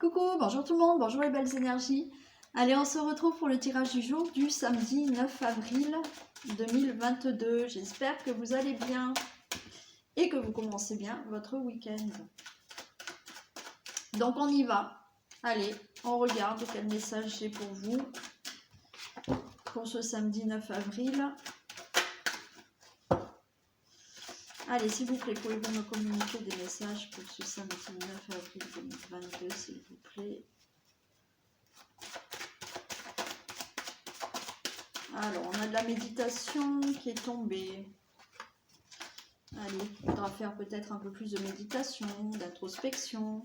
Coucou, bonjour tout le monde, bonjour les belles énergies. Allez, on se retrouve pour le tirage du jour du samedi 9 avril 2022. J'espère que vous allez bien et que vous commencez bien votre week-end. Donc on y va. Allez, on regarde quel message j'ai pour vous pour ce samedi 9 avril. Allez, s'il vous plaît, pouvez-vous me communiquer des messages pour ce samedi 9 avril 2022, s'il vous plaît. Alors, on a de la méditation qui est tombée. Allez, il faudra faire peut-être un peu plus de méditation, d'introspection.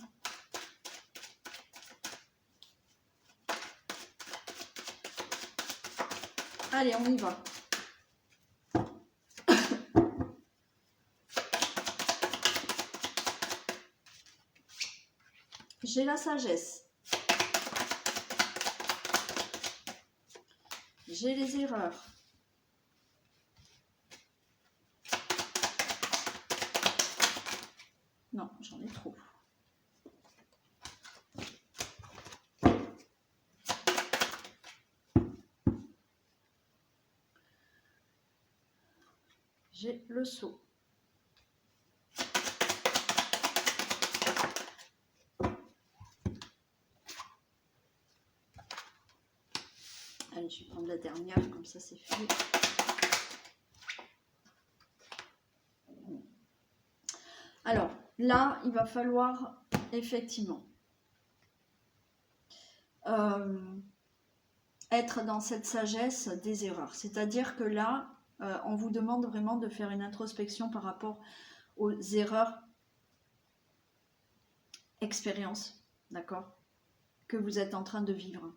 Allez, on y va. J'ai la sagesse. J'ai les erreurs. Non, j'en ai trop. J'ai le sceau. Allez, je vais prendre la dernière, comme ça c'est fait. Alors, là, il va falloir effectivement être dans cette sagesse des erreurs. C'est-à-dire que là, on vous demande vraiment de faire une introspection par rapport aux erreurs, expériences, d'accord, que vous êtes en train de vivre.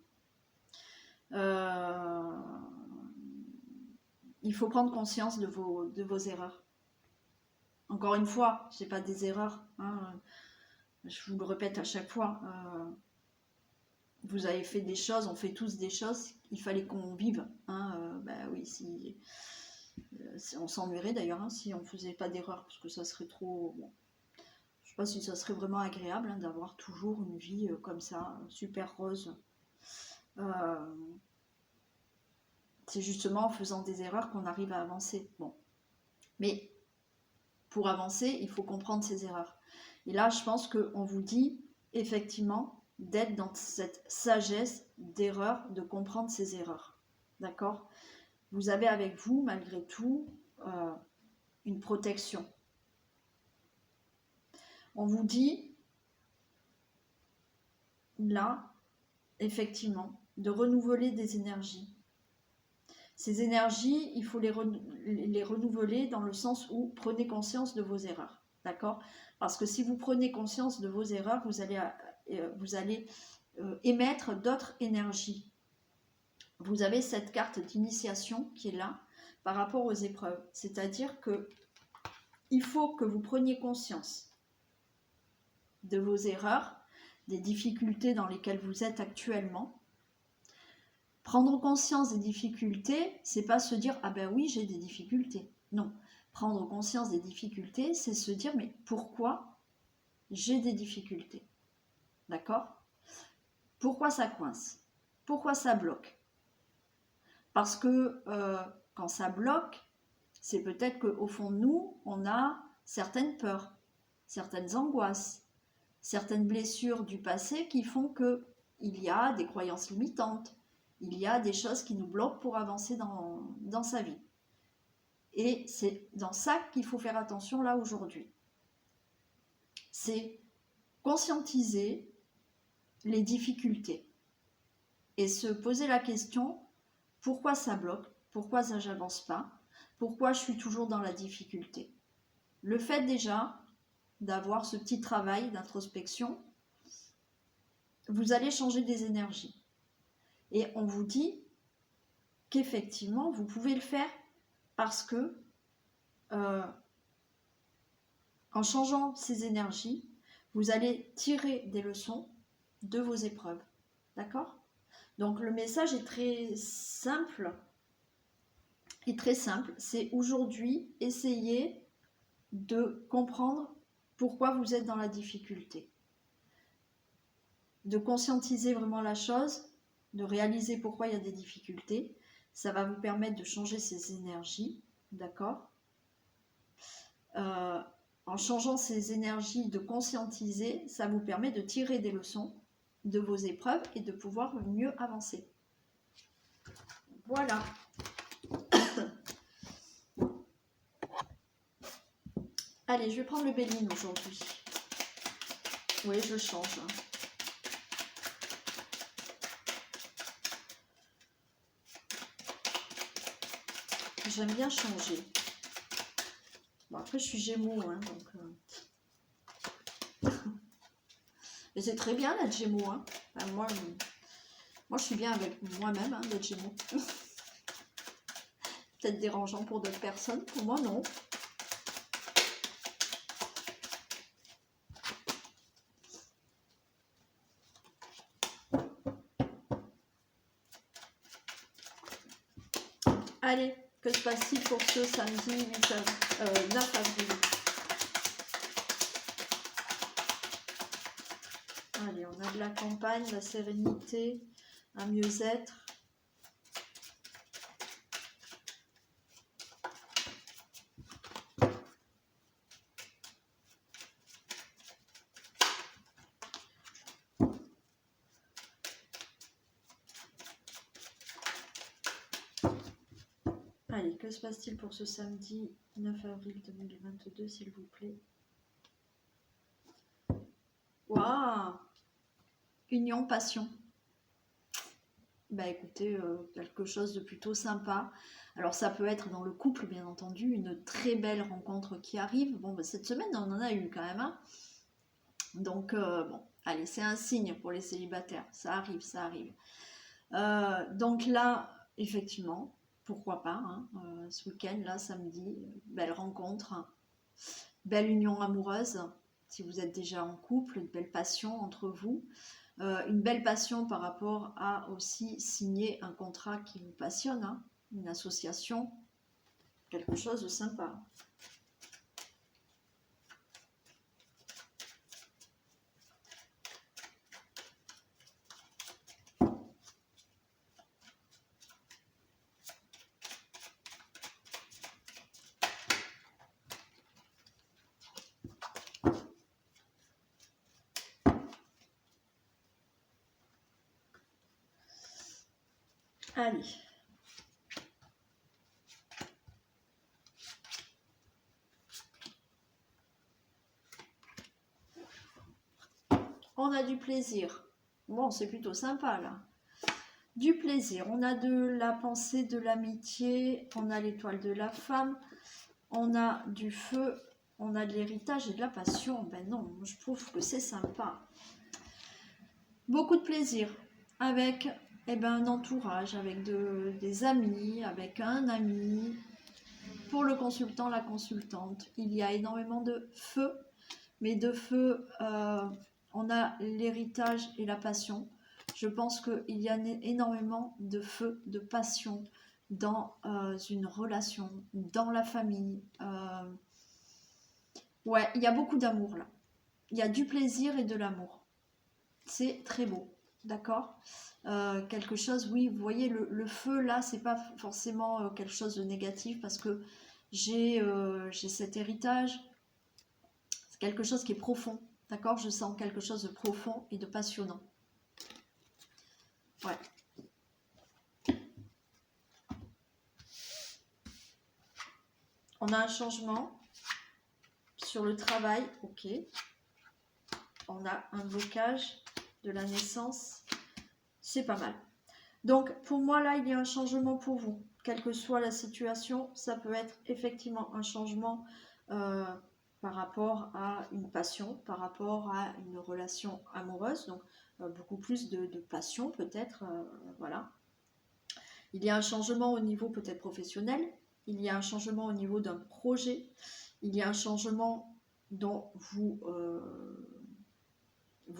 Il faut prendre conscience de vos erreurs. Encore une fois, ce n'est pas des erreurs, hein, je vous le répète à chaque fois. Vous avez fait des choses, on fait tous des choses, il fallait qu'on vive. Hein, ben oui, si on s'ennuierait d'ailleurs hein, si on ne faisait pas d'erreurs, parce que ça serait trop... Bon, je ne sais pas si ça serait vraiment agréable hein, d'avoir toujours une vie comme ça, super rose. C'est justement en faisant des erreurs qu'on arrive à avancer. Bon. Mais pour avancer, il faut comprendre ses erreurs. Et là, je pense qu'on vous dit effectivement d'être dans cette sagesse d'erreur, de comprendre ses erreurs. D'accord ? Vous avez avec vous, malgré tout, une protection. On vous dit, là, effectivement, de renouveler des énergies. Ces énergies, il faut les renouveler dans le sens où prenez conscience de vos erreurs. D'accord ? Parce que si vous prenez conscience de vos erreurs, vous allez émettre d'autres énergies. Vous avez cette carte d'initiation qui est là par rapport aux épreuves. C'est-à-dire que il faut que vous preniez conscience de vos erreurs, des difficultés dans lesquelles vous êtes actuellement. Prendre conscience des difficultés, c'est pas se dire « Ah ben oui, j'ai des difficultés ». Non, prendre conscience des difficultés, c'est se dire « Mais pourquoi j'ai des difficultés ?» D'accord ? Pourquoi ça coince ? Pourquoi ça bloque ? Parce que quand ça bloque, c'est peut-être qu'au fond de nous, on a certaines peurs, certaines angoisses, certaines blessures du passé qui font qu'il y a des croyances limitantes, il y a des choses qui nous bloquent pour avancer dans sa vie. Et c'est dans ça qu'il faut faire attention là aujourd'hui. C'est conscientiser les difficultés et se poser la question, pourquoi ça bloque ? Pourquoi ça n'avance pas ? Pourquoi je suis toujours dans la difficulté ? Le fait déjà d'avoir ce petit travail d'introspection, vous allez changer des énergies. Et on vous dit qu'effectivement, vous pouvez le faire parce que en changeant ces énergies, vous allez tirer des leçons de vos épreuves. D'accord ? Donc le message est très simple. C'est aujourd'hui, essayez de comprendre pourquoi vous êtes dans la difficulté. de conscientiser vraiment la chose, de réaliser pourquoi il y a des difficultés. Ça va vous permettre de changer ces énergies, d'accord? En changeant ces énergies, de conscientiser, ça vous permet de tirer des leçons de vos épreuves et de pouvoir mieux avancer. Voilà. Allez, je vais prendre le Béline aujourd'hui. Oui, je change. J'aime bien changer. Bon, après, je suis Gémeaux, hein, donc... Mais c'est très bien d'être Gémeaux. Hein. Enfin, moi, je suis bien avec moi-même hein, d'être Gémeaux. Peut-être dérangeant pour d'autres personnes. Pour moi, non. Allez, que se passe-t-il pour ce samedi 9 avril? Allez, on a de la campagne, de la sérénité, un mieux-être. Allez, que se passe-t-il pour ce samedi 9 avril 2022, s'il vous plaît? Waouh! Union, passion. Bah écoutez, quelque chose de plutôt sympa. Alors ça peut être dans le couple, bien entendu, une très belle rencontre qui arrive. Bon, bah, cette semaine, on en a eu quand même. Hein. Donc, bon, allez, c'est un signe pour les célibataires. Ça arrive, ça arrive. Donc là, effectivement, pourquoi pas, hein, ce week-end, là, samedi, belle rencontre, hein, belle union amoureuse, si vous êtes déjà en couple, une belle passion entre vous, une belle passion par rapport à aussi signer un contrat qui vous passionne, hein, une association, quelque chose de sympa. Allez. On a du plaisir. Bon, c'est plutôt sympa là. Du plaisir. On a de la pensée, de l'amitié. On a l'étoile de la femme. On a du feu. On a de l'héritage et de la passion. Ben non, je trouve que c'est sympa. Beaucoup de plaisir. Avec un entourage, avec des amis, avec un ami. Pour le consultant, la consultante, il y a énormément de feu. Mais de feu, on a l'héritage et la passion. Je pense qu'il y a énormément de feu, de passion dans une relation, dans la famille. Ouais, il y a beaucoup d'amour là. Il y a du plaisir et de l'amour. C'est très beau, d'accord? Quelque chose, oui, vous voyez, le feu là, c'est pas forcément quelque chose de négatif parce que j'ai cet héritage. C'est quelque chose qui est profond. D'accord? Je sens quelque chose de profond et de passionnant. Ouais. On a un changement sur le travail. Ok. On a un blocage de la naissance. C'est pas mal. Donc, pour moi, là, il y a un changement pour vous. Quelle que soit la situation, ça peut être effectivement un changement par rapport à une passion, par rapport à une relation amoureuse. Donc, beaucoup plus de passion peut-être. Voilà. Il y a un changement au niveau peut-être professionnel, il y a un changement au niveau d'un projet, il y a un changement dont vous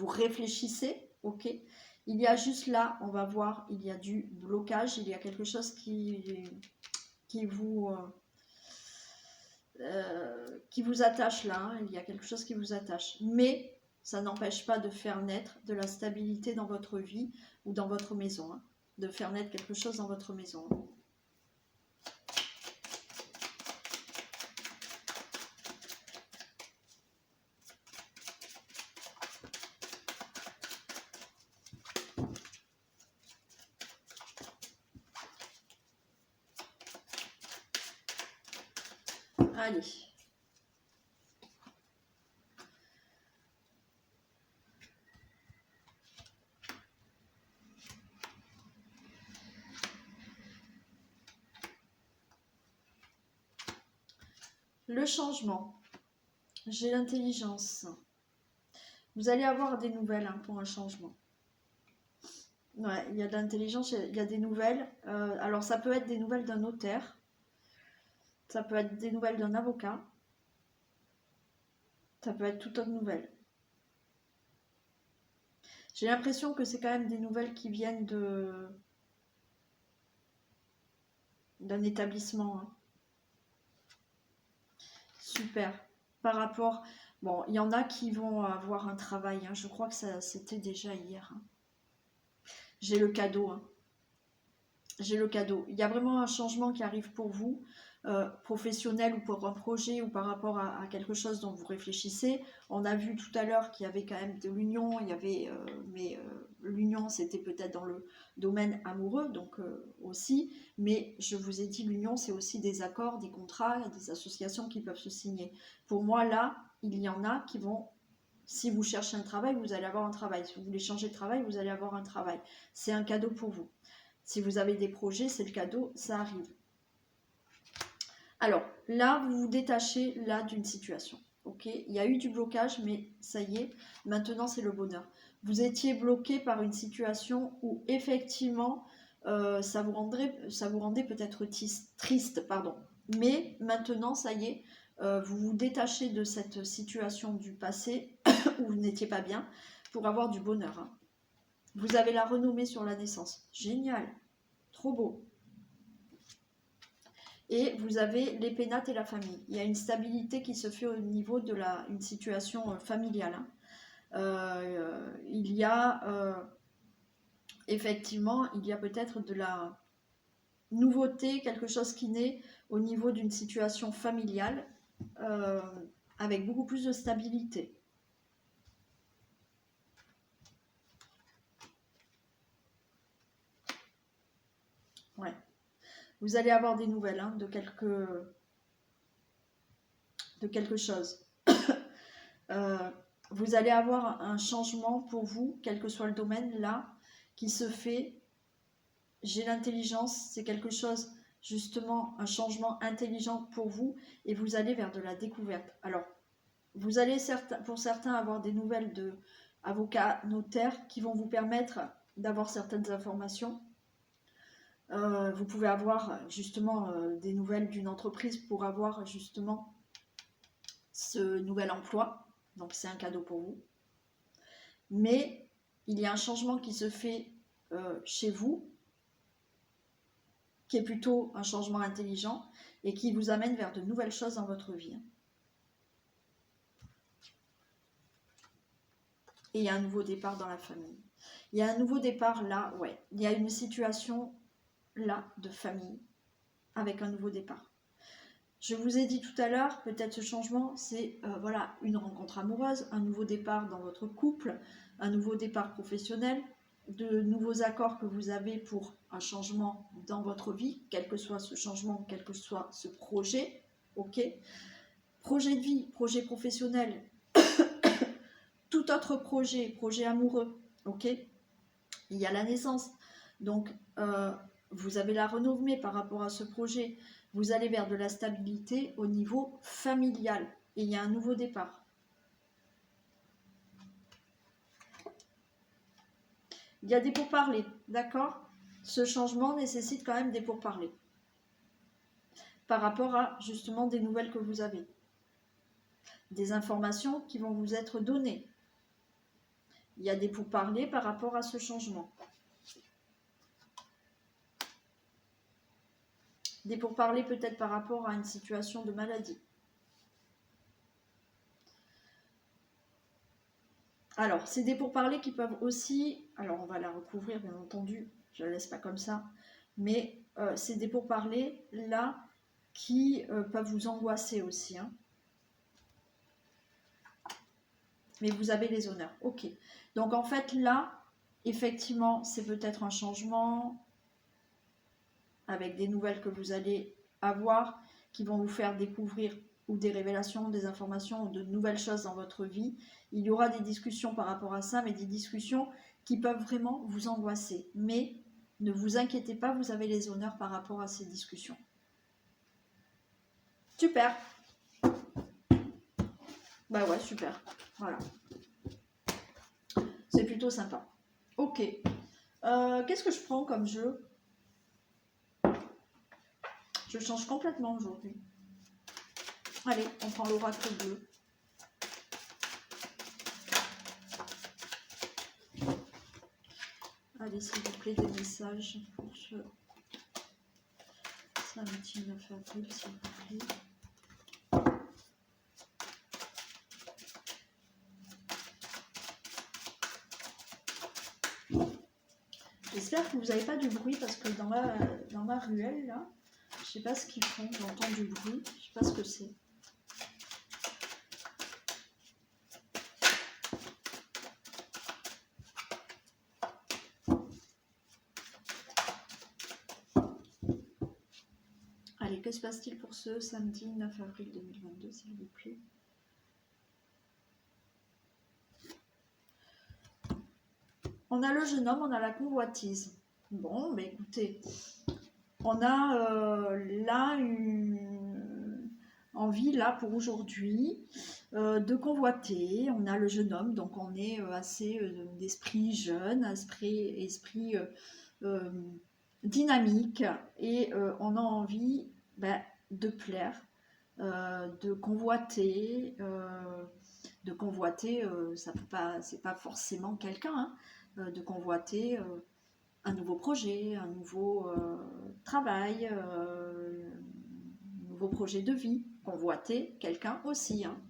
réfléchissez, ok. Il y a juste là, on va voir, il y a du blocage, il y a quelque chose qui vous attache là, hein, il y a quelque chose qui vous attache. Mais ça n'empêche pas de faire naître de la stabilité dans votre vie ou dans votre maison, hein, de faire naître quelque chose dans votre maison. Allez. Le changement. J'ai l'intelligence. Vous allez avoir des nouvelles hein, pour un changement. Ouais, il y a de l'intelligence, il y a des nouvelles. Alors ça peut être des nouvelles d'un notaire. Ça peut être des nouvelles d'un avocat. Ça peut être toute autre nouvelle. J'ai l'impression que c'est quand même des nouvelles qui viennent d'un établissement. Hein. Super. Par rapport... Bon, il y en a qui vont avoir un travail. Hein. Je crois que c'était déjà hier. Hein. J'ai le cadeau. Hein. J'ai le cadeau. Il y a vraiment un changement qui arrive pour vous, professionnel ou pour un projet ou par rapport à quelque chose dont vous réfléchissez. On a vu tout à l'heure qu'il y avait quand même de l'union, mais l'union c'était peut-être dans le domaine amoureux, donc aussi. Mais je vous ai dit, l'union c'est aussi des accords, des contrats, des associations qui peuvent se signer. Pour moi là, il y en a qui vont... Si vous cherchez un travail, vous allez avoir un travail. Si vous voulez changer de travail, vous allez avoir un travail. C'est un cadeau pour vous. Si vous avez des projets, c'est le cadeau, ça arrive. Alors, là, vous vous détachez là d'une situation. Ok, il y a eu du blocage, mais ça y est, maintenant c'est le bonheur. Vous étiez bloqué par une situation où effectivement, ça vous rendait peut-être triste, pardon. Mais maintenant, ça y est, vous vous détachez de cette situation du passé où vous n'étiez pas bien pour avoir du bonheur. Hein. Vous avez la renommée sur la naissance. Génial. Trop beau. Et vous avez les pénates et la famille. Il y a une stabilité qui se fait au niveau de une situation familiale. Hein. Il y a effectivement, il y a peut-être de la nouveauté, quelque chose qui naît au niveau d'une situation familiale avec beaucoup plus de stabilité. Ouais. Vous allez avoir des nouvelles hein, de quelque chose. Vous allez avoir un changement pour vous, quel que soit le domaine, là, qui se fait. J'ai l'intelligence, c'est quelque chose, justement, un changement intelligent pour vous, et vous allez vers de la découverte. Alors, vous allez pour certains avoir des nouvelles d'avocats, notaires, qui vont vous permettre d'avoir certaines informations. Vous pouvez avoir justement des nouvelles d'une entreprise pour avoir justement ce nouvel emploi. Donc c'est un cadeau pour vous. Mais il y a un changement qui se fait chez vous, qui est plutôt un changement intelligent et qui vous amène vers de nouvelles choses dans votre vie. Et il y a un nouveau départ dans la famille. Il y a un nouveau départ là, ouais. Il y a une situation là de famille avec un nouveau départ. Je vous ai dit tout à l'heure, peut-être ce changement, c'est voilà, une rencontre amoureuse, un nouveau départ dans votre couple, un nouveau départ professionnel, de nouveaux accords que vous avez pour un changement dans votre vie, quel que soit ce changement, quel que soit ce projet, ok. Projet de vie, projet professionnel, tout autre projet amoureux, ok. Il y a la naissance, donc vous avez la renommée par rapport à ce projet. Vous allez vers de la stabilité au niveau familial. Et il y a un nouveau départ. Il y a des pourparlers, d'accord? Ce changement nécessite quand même des pourparlers. Par rapport à, justement, des nouvelles que vous avez. Des informations qui vont vous être données. Il y a des pourparlers par rapport à ce changement. Des pourparlers peut-être par rapport à une situation de maladie. Alors, c'est des pourparlers qui peuvent aussi... Alors, on va la recouvrir, bien entendu. Je ne la laisse pas comme ça. Mais c'est des pourparlers, là, qui peuvent vous angoisser aussi. Hein. Mais vous avez les honneurs. Ok. Donc, en fait, là, effectivement, c'est peut-être un changement avec des nouvelles que vous allez avoir qui vont vous faire découvrir ou des révélations, des informations, de nouvelles choses dans votre vie. Il y aura des discussions par rapport à ça, mais des discussions qui peuvent vraiment vous angoisser. Mais ne vous inquiétez pas, vous avez les honneurs par rapport à ces discussions. Super. Bah ouais, super. Voilà. C'est plutôt sympa. Ok. Qu'est-ce que je prends comme jeu? Je change complètement aujourd'hui. Allez, on prend l'oracle bleu. Allez, s'il vous plaît, des messages pour ce samedi 9 avril, s'il vous plaît. J'espère que vous n'avez pas du bruit parce que dans ma ruelle, là, je sais pas ce qu'ils font, j'entends du bruit, je sais pas ce que c'est. Allez, que se passe-t-il pour ce samedi 9 avril 2022, s'il vous plaît? On a le jeune homme, on a la convoitise. Bon, mais écoutez, on a là une envie, là, pour aujourd'hui, de convoiter. On a le jeune homme, donc on est assez d'esprit jeune, esprit dynamique, et on a envie de plaire, de convoiter. Ça peut pas, c'est pas forcément quelqu'un, hein, de convoiter un nouveau projet, un nouveau travail, un nouveau projet de vie. Convoiter quelqu'un aussi. Hein.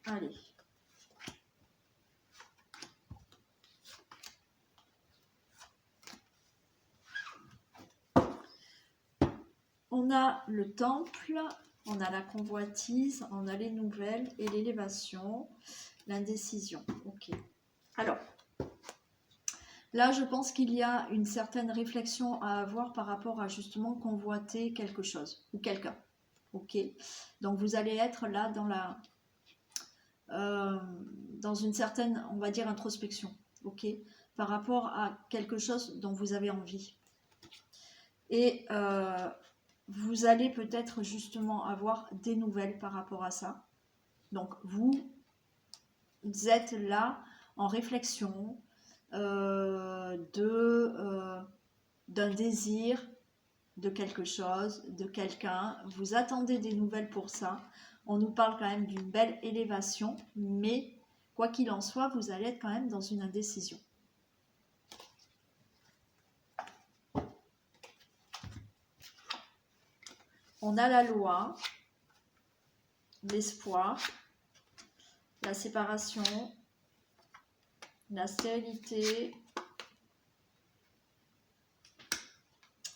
Allez. On a le temple, on a la convoitise, on a les nouvelles et l'élévation, l'indécision. Ok. Alors, là, je pense qu'il y a une certaine réflexion à avoir par rapport à justement convoiter quelque chose ou quelqu'un. Ok. Donc, vous allez être là dans une certaine, on va dire, introspection. Ok. Par rapport à quelque chose dont vous avez envie. Et vous allez peut-être justement avoir des nouvelles par rapport à ça. Donc vous êtes là en réflexion d'un désir de quelque chose, de quelqu'un. Vous attendez des nouvelles pour ça. On nous parle quand même d'une belle élévation, mais quoi qu'il en soit, vous allez être quand même dans une indécision. On a la loi, l'espoir, la séparation, la stérilité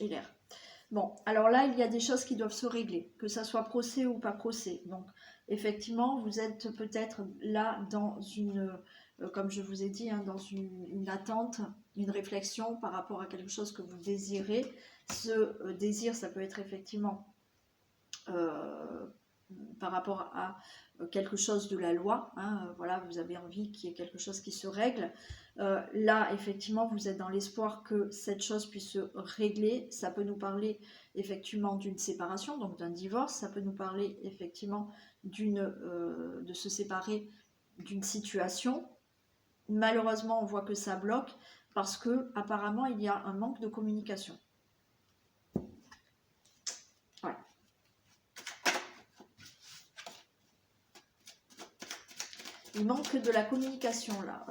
et l'air. Bon, alors là, il y a des choses qui doivent se régler, que ça soit procès ou pas procès. Donc, effectivement, vous êtes peut-être là dans une, comme je vous ai dit, hein, dans une attente, une réflexion par rapport à quelque chose que vous désirez. Ce désir, ça peut être effectivement par rapport à quelque chose de la loi, hein, voilà, vous avez envie qu'il y ait quelque chose qui se règle. Là, effectivement, vous êtes dans l'espoir que cette chose puisse se régler. Ça peut nous parler effectivement d'une séparation, donc d'un divorce. Ça peut nous parler effectivement de se séparer d'une situation. Malheureusement, on voit que ça bloque parce que apparemment, il y a un manque de communication. Il manque de la communication là.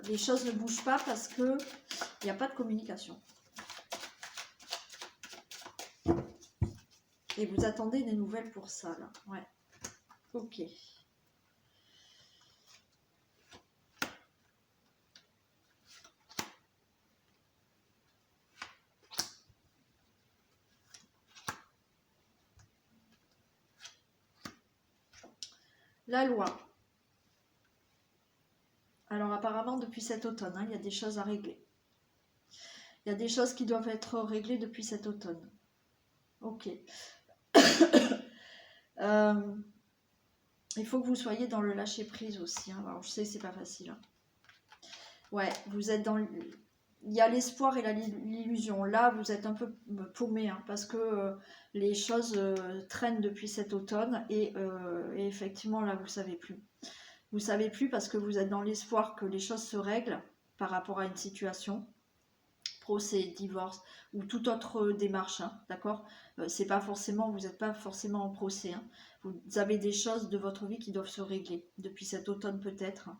Les choses ne bougent pas parce que il n'y a pas de communication. Et vous attendez des nouvelles pour ça là. Ouais. Ok. La loi. Alors apparemment depuis cet automne, hein, il y a des choses à régler. Il y a des choses qui doivent être réglées depuis cet automne. Ok. Il faut que vous soyez dans le lâcher prise aussi. Hein. Alors je sais que c'est pas facile. Hein. Ouais, vous êtes dans... Il y a l'espoir et l'illusion. Là, vous êtes un peu paumé hein, parce que les choses traînent depuis cet automne et effectivement, là, vous ne savez plus. Vous ne savez plus parce que vous êtes dans l'espoir que les choses se règlent par rapport à une situation, procès, divorce ou toute autre démarche, hein, d'accord. C'est pas forcément, vous n'êtes pas forcément en procès. Hein. Vous avez des choses de votre vie qui doivent se régler depuis cet automne peut-être hein,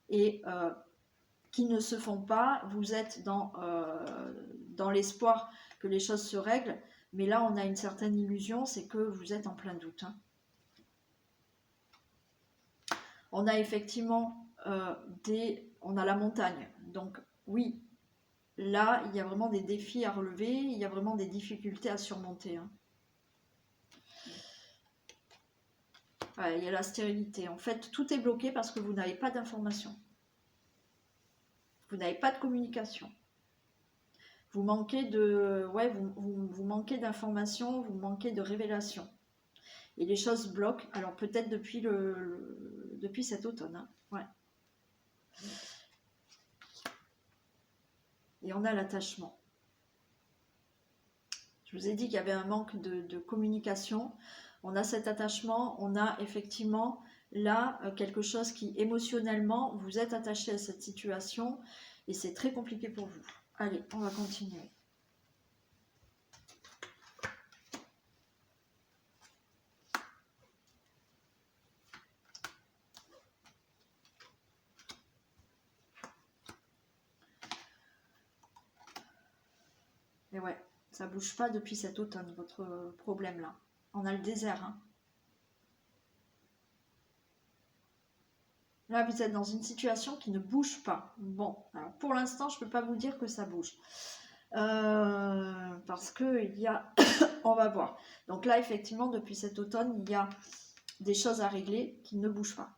et qui ne se font pas. Vous êtes dans l'espoir que les choses se règlent, mais là on a une certaine illusion, c'est que vous êtes en plein doute. Hein. On a effectivement on a la montagne, donc oui, là il y a vraiment des défis à relever, il y a vraiment des difficultés à surmonter. Hein. Ouais, il y a la stérilité. En fait, tout est bloqué parce que vous n'avez pas d'information. Vous n'avez pas de communication. Vous manquez de, ouais, vous manquez d'informations, vous manquez de révélations. Et les choses bloquent, alors peut-être depuis cet automne. Hein. Ouais. Et on a l'attachement. Je vous ai dit qu'il y avait un manque de communication. On a cet attachement, on a effectivement là quelque chose qui émotionnellement, vous êtes attaché à cette situation et c'est très compliqué pour vous. Allez, on va continuer. Et ouais, ça bouge pas depuis cet automne, votre problème là. On a le désert. Hein. Là, vous êtes dans une situation qui ne bouge pas. Bon, alors pour l'instant, je ne peux pas vous dire que ça bouge. Parce que il y a... on va voir. Donc là, effectivement, depuis cet automne, il y a des choses à régler qui ne bougent pas.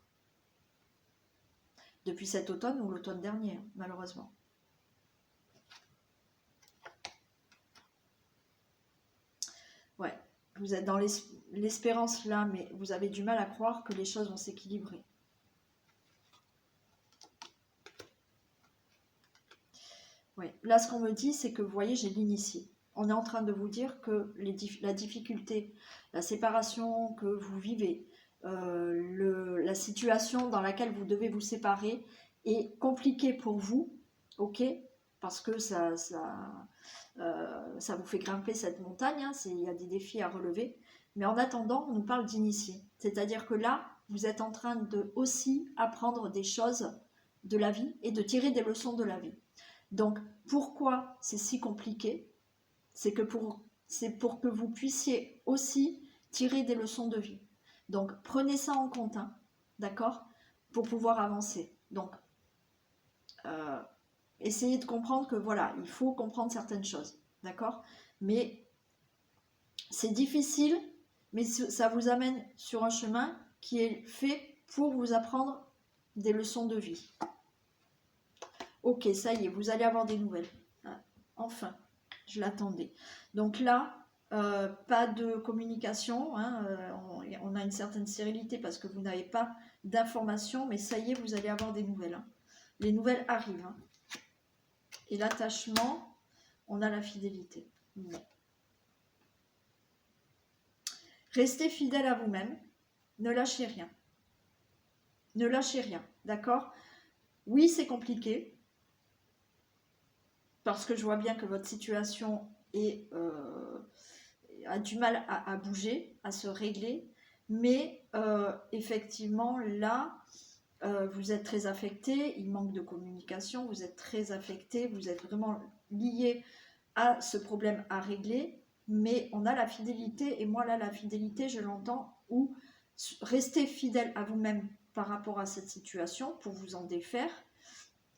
Depuis cet automne ou l'automne dernier, malheureusement. Ouais, vous êtes dans l'espérance là, mais vous avez du mal à croire que les choses vont s'équilibrer. Ouais. Là, ce qu'on me dit, c'est que vous voyez, j'ai l'initié. On est en train de vous dire que la difficulté, la séparation que vous vivez, la situation dans laquelle vous devez vous séparer est compliquée pour vous, ok? Parce que ça vous fait grimper cette montagne, hein, il y a des défis à relever. Mais en attendant, on nous parle d'initié. C'est-à-dire que là, vous êtes en train de aussi apprendre des choses de la vie et de tirer des leçons de la vie. Donc, pourquoi c'est si compliqué? C'est pour que vous puissiez aussi tirer des leçons de vie. Donc, prenez ça en compte, hein, d'accord? Pour pouvoir avancer. Donc, essayez de comprendre que voilà, il faut comprendre certaines choses, d'accord? Mais c'est difficile, mais ça vous amène sur un chemin qui est fait pour vous apprendre des leçons de vie. Ok, ça y est, vous allez avoir des nouvelles. Enfin, je l'attendais. Donc là, pas de communication, hein, on a une certaine stérilité parce que vous n'avez pas d'informations, mais ça y est, vous allez avoir des nouvelles. Hein. Les nouvelles arrivent. Hein. Et l'attachement, on a la fidélité. Bon. Restez fidèle à vous-même, ne lâchez rien. Ne lâchez rien, d'accord? Oui, c'est compliqué, parce que je vois bien que votre situation a du mal à bouger, à se régler, mais effectivement, là, vous êtes très affecté, il manque de communication, vous êtes très affecté, vous êtes vraiment lié à ce problème à régler, mais on a la fidélité, et moi là, la fidélité, je l'entends, où restez fidèle à vous-même par rapport à cette situation pour vous en défaire,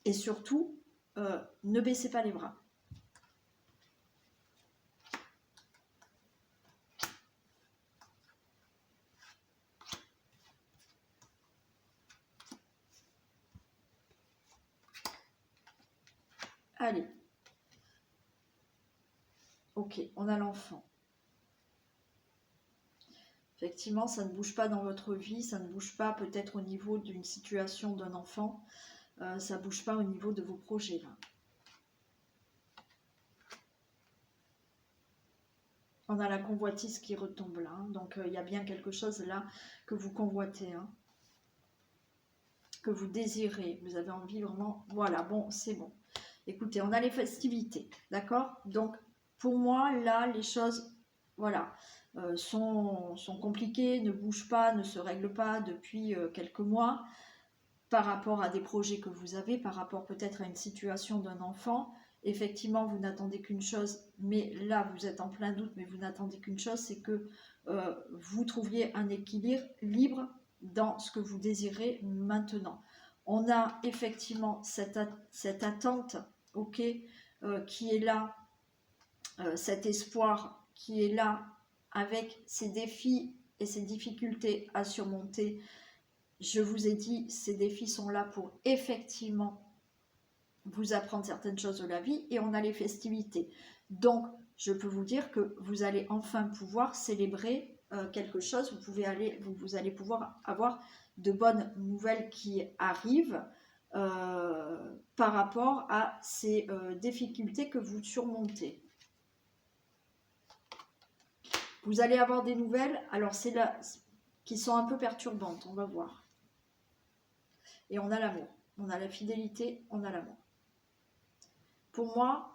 et surtout, ne baissez pas les bras. Allez. Ok, on a l'enfant. Effectivement, ça ne bouge pas dans votre vie, ça ne bouge pas peut-être au niveau d'une situation d'un enfant, ça ne bouge pas au niveau de vos projets là. On a la convoitise qui retombe là, hein. Donc il y a bien quelque chose là que vous convoitez, hein, que vous désirez, vous avez envie vraiment, voilà, bon, c'est bon. Écoutez, on a les festivités, d'accord? Donc pour moi, là, les choses, voilà, sont compliquées, ne bougent pas, ne se règlent pas depuis quelques mois, par rapport à des projets que vous avez, par rapport peut-être à une situation d'un enfant. Effectivement, vous n'attendez qu'une chose, mais là, vous êtes en plein doute, mais vous n'attendez qu'une chose, c'est que vous trouviez un équilibre libre dans ce que vous désirez maintenant. On a effectivement cette attente, ok, qui est là, cet espoir qui est là, avec ces défis et ces difficultés à surmonter. Je vous ai dit, ces défis sont là pour effectivement vous apprendre certaines choses de la vie, et on a les festivités. Donc, je peux vous dire que vous allez enfin pouvoir célébrer quelque chose, vous allez pouvoir avoir de bonnes nouvelles qui arrivent par rapport à ces difficultés que vous surmontez. Vous allez avoir des nouvelles, alors c'est là, qui sont un peu perturbantes, on va voir. Et on a l'amour, on a la fidélité, on a l'amour. Pour moi,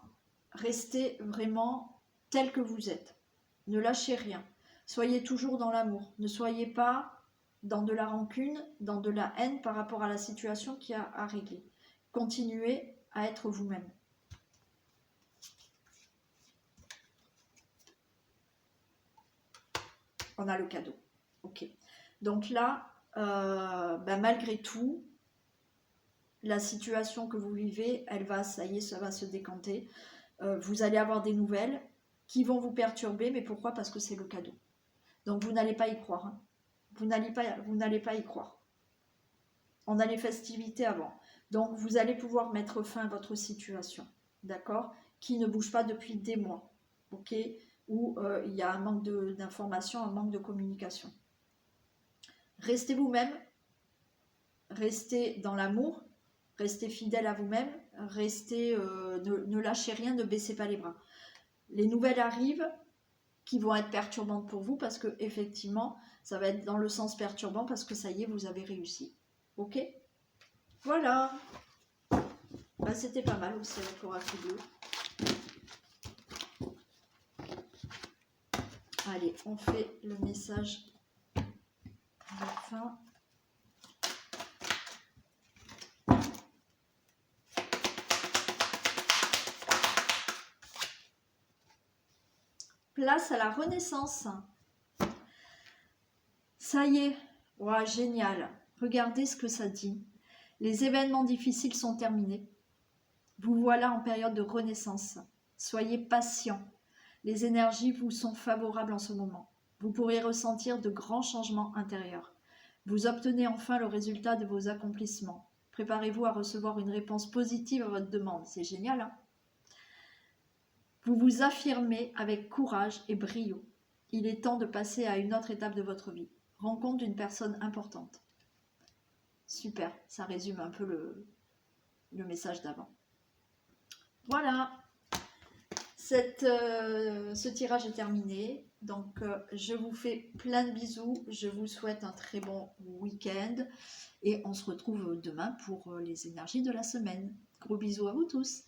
restez vraiment tel que vous êtes. Ne lâchez rien. Soyez toujours dans l'amour. Ne soyez pas dans de la rancune, dans de la haine par rapport à la situation qui a à régler. Continuez à être vous-même. On a le cadeau. Ok. Donc là, malgré tout, la situation que vous vivez, elle va, ça y est, ça va se décanter. Vous allez avoir des nouvelles qui vont vous perturber, mais pourquoi? Parce que c'est le cadeau. Donc vous n'allez pas y croire. Hein. Vous n'allez pas y croire. On a les festivités avant. Donc vous allez pouvoir mettre fin à votre situation, d'accord? Qui ne bouge pas depuis des mois, ok? Où il y a un manque d'information, un manque de communication. Restez vous-même, restez dans l'amour, restez fidèle à vous-même, restez, ne lâchez rien, ne baissez pas les bras. Les nouvelles arrivent qui vont être perturbantes pour vous parce que effectivement, ça va être dans le sens perturbant parce que ça y est, vous avez réussi. Ok? Voilà. Bah, c'était pas mal aussi avec l'oracle bleu. Allez, on fait le message de fin. Place à la renaissance. Ça y est, wow, génial. Regardez ce que ça dit. Les événements difficiles sont terminés. Vous voilà en période de renaissance. Soyez patient. Les énergies vous sont favorables en ce moment. Vous pourrez ressentir de grands changements intérieurs. Vous obtenez enfin le résultat de vos accomplissements. Préparez-vous à recevoir une réponse positive à votre demande. C'est génial, hein? Vous vous affirmez avec courage et brio. Il est temps de passer à une autre étape de votre vie. Rencontre d'une personne importante. Super, ça résume un peu le message d'avant. Voilà, ce tirage est terminé. Donc, je vous fais plein de bisous. Je vous souhaite un très bon week-end. Et on se retrouve demain pour les énergies de la semaine. Gros bisous à vous tous.